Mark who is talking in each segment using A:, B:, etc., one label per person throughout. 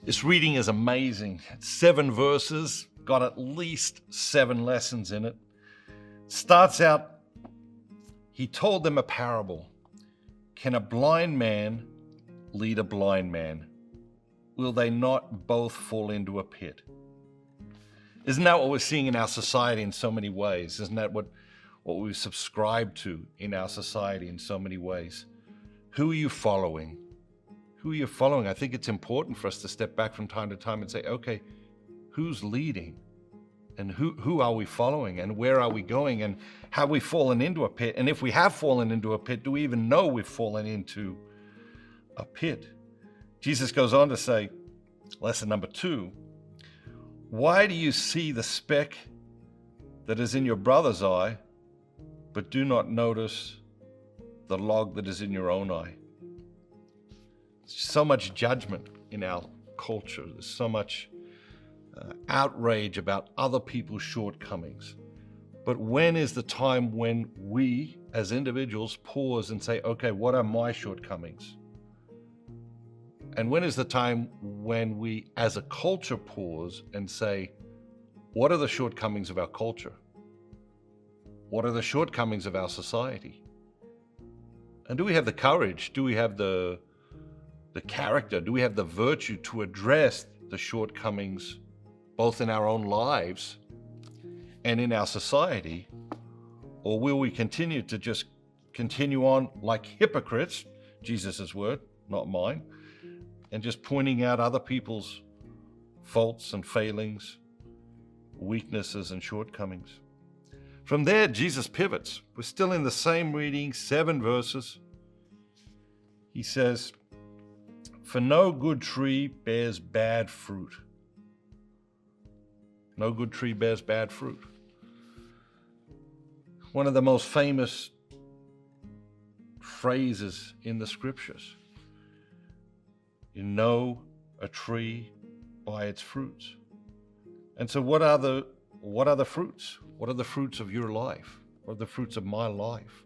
A: This reading is amazing. It's 7 verses, got at least 7 lessons in it. Starts out, he told them a parable. Can a blind man lead a blind man? Will they not both fall into a pit? Isn't that what we're seeing in our society in so many ways? Isn't that what we subscribe to in our society in so many ways? Who are you following? Who are you following? I think it's important for us to step back from time to time and say, okay, who's leading? And who are we following? And where are we going? And have we fallen into a pit? And if we have fallen into a pit, do we even know we've fallen into a pit? Jesus goes on to say, lesson number 2, why do you see the speck that is in your brother's eye, but do not notice the log that is in your own eye? So much judgment in our culture. There's so much outrage about other people's shortcomings. But when is the time when we as individuals pause and say, okay, what are my shortcomings? And when is the time when we as a culture pause and say, what are the shortcomings of our culture? What are the shortcomings of our society? And do we have the courage? Do we have the character? Do we have the virtue to address the shortcomings both in our own lives and in our society? Or will we continue to just continue on like hypocrites, Jesus' word, not mine, and just pointing out other people's faults and failings, weaknesses and shortcomings? From there, Jesus pivots. We're still in the same reading, 7 verses. He says, for no good tree bears bad fruit. No good tree bears bad fruit. One of the most famous phrases in the scriptures. You know a tree by its fruits. And so what are the fruits? What are the fruits of your life? What are the fruits of my life?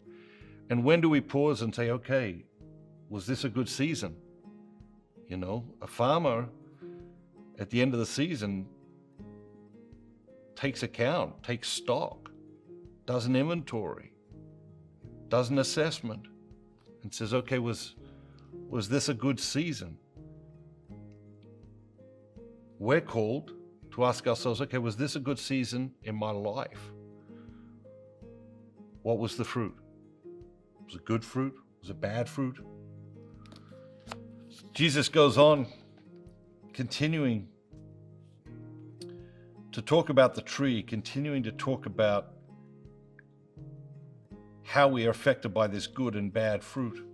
A: And when do we pause and say, okay, was this a good season? You know, a farmer at the end of the season takes account, takes stock, does an inventory, does an assessment, and says, okay, was this a good season? We're called to ask ourselves, okay, was this a good season in my life? What was the fruit? Was it good fruit? Was it bad fruit? Jesus goes on, continuing to talk about the tree, continuing to talk about how we are affected by this good and bad fruit,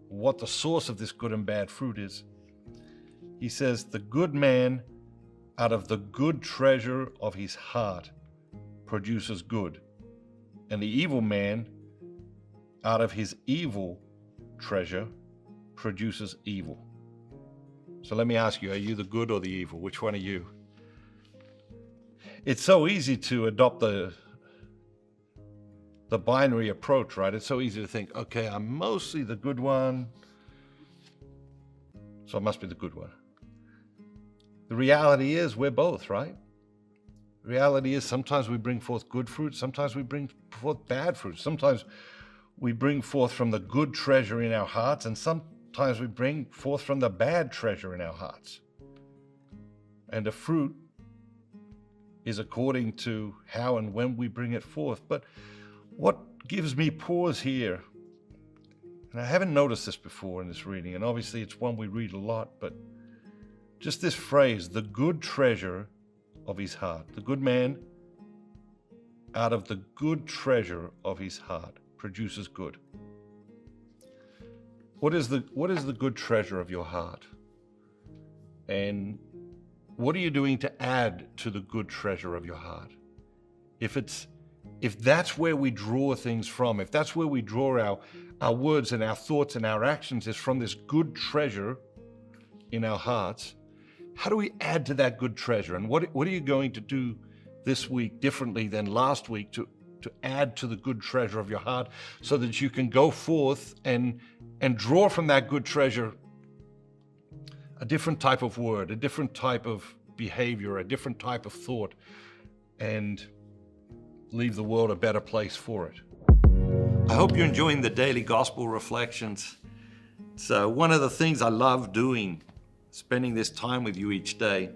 A: what the source of this good and bad fruit is. He says, the good man out of the good treasure of his heart produces good, and the evil man out of his evil treasure produces evil. So let me ask you, are you the good or the evil? Which one are you? It's so easy to adopt the binary approach, right? It's so easy to think, okay, I'm mostly the good one, so I must be the good one. The reality is we're both, right? The reality is sometimes we bring forth good fruit, sometimes we bring forth bad fruit. Sometimes we bring forth from the good treasure in our hearts, and sometimes we bring forth from the bad treasure in our hearts. And the fruit is according to how and when we bring it forth. But what gives me pause here, and I haven't noticed this before in this reading, and obviously it's one we read a lot, but just this phrase, the good treasure of his heart. The good man out of the good treasure of his heart produces good. What is the good treasure of your heart? And what are you doing to add to the good treasure of your heart? If that's where we draw things from, if that's where we draw our words and our thoughts and our actions is from this good treasure in our hearts, how do we add to that good treasure? And what are you going to do this week differently than last week to add to the good treasure of your heart so that you can go forth and draw from that good treasure a different type of word, a different type of behavior, a different type of thought, and leave the world a better place for it. I hope you're enjoying the daily gospel reflections. It's one of the things I love doing, spending this time with you each day.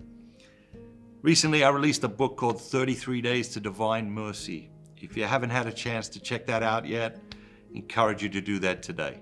A: Recently, I released a book called 33 Days to Divine Mercy. If you haven't had a chance to check that out yet, I encourage you to do that today.